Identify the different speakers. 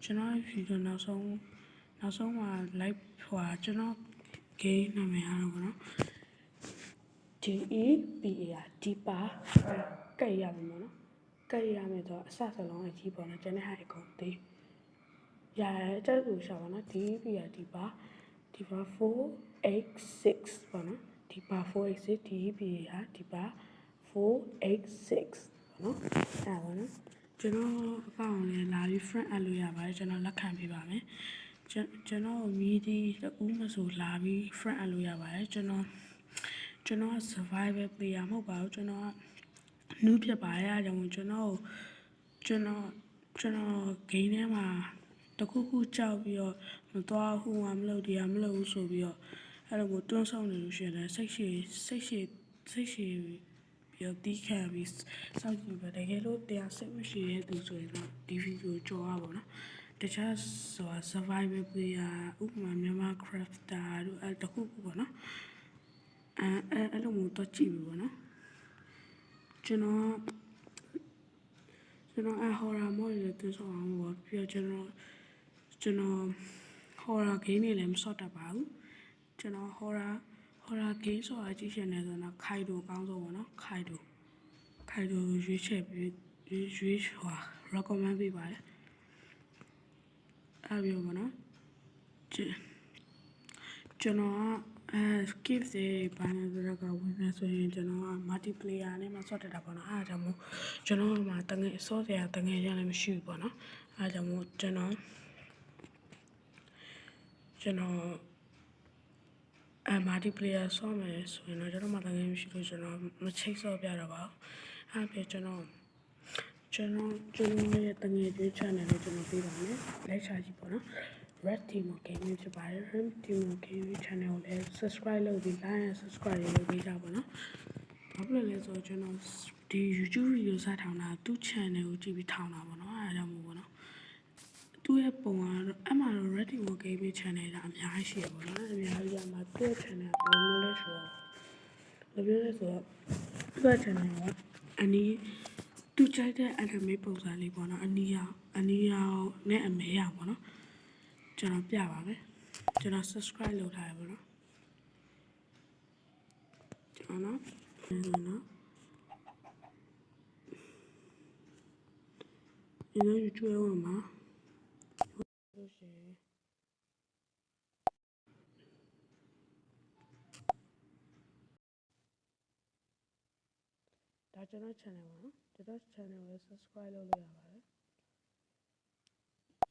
Speaker 1: ကျွန်တော်ဗီဒီယိုနောက်ဆုံးမှာ live ဟိုကျွန်တော် game နာမည်အားတော့ဗောနော် DEPA ဒီပါကတ်ရမယ်ဗောနော်ကတ်ရမယ်ဆိုတော့အစစလုံးအကြီးပေါ့နော်ကျွန်တော်ဟာအကုန်သေးရတဲ့သူရှာပါနော် DEPA ဒီပါ 486ပေါ့နော်ဒီပါ486 DEPA ဟာဒီပါ486ပေါ့နော်အဲ့ပါနော်ကျွန်တော်အကောင့်လေးလာပြီး friend add လို့ရပါတယ်ကျွန်တော်လက်ခံပေးပါမယ်ကျွန်တော်မီဒီဦးမဆိုလာပြီး friend add လို့ရပါတယ်ကျွန်တော် survival player မဟုတ်ပါဘူးကျွန်တော်နူးဖြစ်ပါရဲ့အဲကြောင့်ကျွန်တော်ဂိမ်းထဲမှာတခုခုကြောက်ပြီးတော့မသွားဘူးမလုပ်တရားမလုပ်ဘူးဆိုပြီးတော့အဲ့လိုမျိုးတွန်းဆောင်နေလို့ရှိရင်စိတ်ရှည်ပြီးတော့တီးခံပြီးစောင့်ကြည့်ပဲတကယ်လို့တရားစိတ်မရှိတဲ့သူဆိုရင်တော့ဒီဗီဒီယိုကြော်ရပါတော့တခြားဆိုတာ survival player ဥပမာမြန်မာ crafter တို့အဲ့တခုခုပေါ့နော်အဲ့လိုမျိုးတော့ကြည့်ပြီပေါ့နော်ကျွန်တော်ဟော်ရာမော်ရတဲ့သူဆောင်အောင်ပေါ့ပြီးတော့ကျွန်တော်ဟော်ရာဂိမ်းတွေလည်းမစော့တတ်ပါဘူးကျွန်တော်ဟော်ရာဂိမ်းဆိုတာကြည့်ရှင်နေဆိုတော့ခိုင်တိုအကောင်းဆုံးပေါ့နော်ခိုင်တိုရွေးချက်ပြီးrecommend ပေးပါတယ်အဲ့ပြောပါနော်ကျွန်တော်skip တွေဘာလဲဆိုတော့ဝင်နေဆိုရင်ကျွန်တော်က multiplayer နဲ့မှဆော့တက်တာပေါ့နော်အားကြောင့်မို့ကျွန်တော်မှာတငယ်ဆော့စရာတငယ်ရလည်းမရှိဘူးပေါ့နော်အားကြောင့်မို့ကျွန်တော်multiplayer ဆော့မယ်ဆိုရင်တော့ကျွန်တော်မှာတငယ်မရှိလို့ကျွန်တော်မချိတ်ဆော့ပြတော့ပါဘူးအားပြကျွန်တော်ရဲ့တငယ်ကျွေး channel လေးကျွန်တော်ပေးပါမယ်လက်ချာကြီးပေါ့နော်Red Team Gaming ဖြစ်ပါတယ် Red Team Gaming channel ကိုလည်း subscribe လုပ်ပြီး like and subscribe လုပ်ပေးကြပါနော်။ဘာဖြစ်လဲဆိုတော့ကျွန်တော်ဒီ YouTube video စထောင်တာသူ့ channel ကိုကြည့်ပြီးထောင်တာပေါ့နော်။အဲဒါကြောင့်မို့ပေါ့နော်။သူ့ရဲ့ပုံကတော့အမှတော့ Red Team Gaming channel ကအများကြီးရှိရပါတော့။အများကြီးကမှသူ့ channel ဘယ်လိုလဲဆိုတော့သူ့ channel ကအနီးသူကြိုက်တဲ့ anime ပုံစံလေးပေါ့နော်။အနီးရောင်နဲ့အမဲရောင်ပေါ့နော်။ကျွန်တော်ပြပါမယ်ကျွန်တော် subscribe လုပ်ထားရပါတော့ကျွန်တော်YouTube ဝင်မှာလို့ရှိရင်ဒါကျွန်တော် channel ပါနော်ကျွန်တော် channel ကို subscribe လုပ်လို့ရပါတယ်